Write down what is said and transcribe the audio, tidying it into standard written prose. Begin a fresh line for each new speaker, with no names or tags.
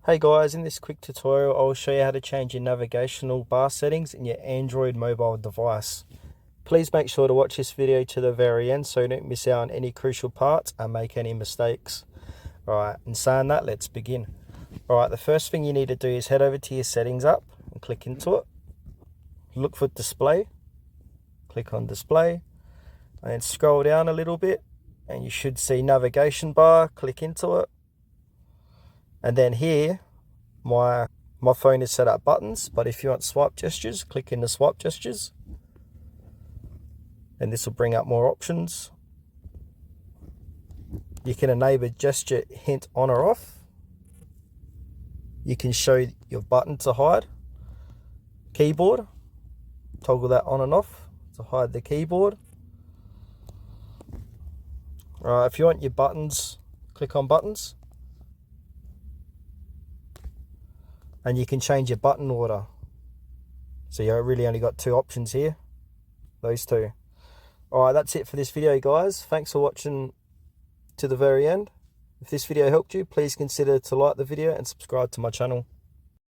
Hey guys, in this quick tutorial I'll show you how to change your navigational bar settings in your Android mobile device. Please make sure to watch this video to the very end so you don't miss out on any crucial parts and make any mistakes. Alright, in saying that, let's begin. Alright, the first thing you need to do is head over to your settings app and click into it. Look for display, click on display, and then scroll down a little bit and you should see navigation bar, click into it. And then here, my phone is set up buttons, but if you want swipe gestures, click in the swipe gestures. And this will bring up more options. You can enable gesture hint on or off. You can show your button to hide. Keyboard, toggle that on and off to hide the keyboard. If you want your buttons, click on buttons. And you can change your button order. So you really only got two options here, those two. Alright, that's it for this video, guys. Thanks for watching to the very end. If this video helped you, please consider to like the video and subscribe to my channel.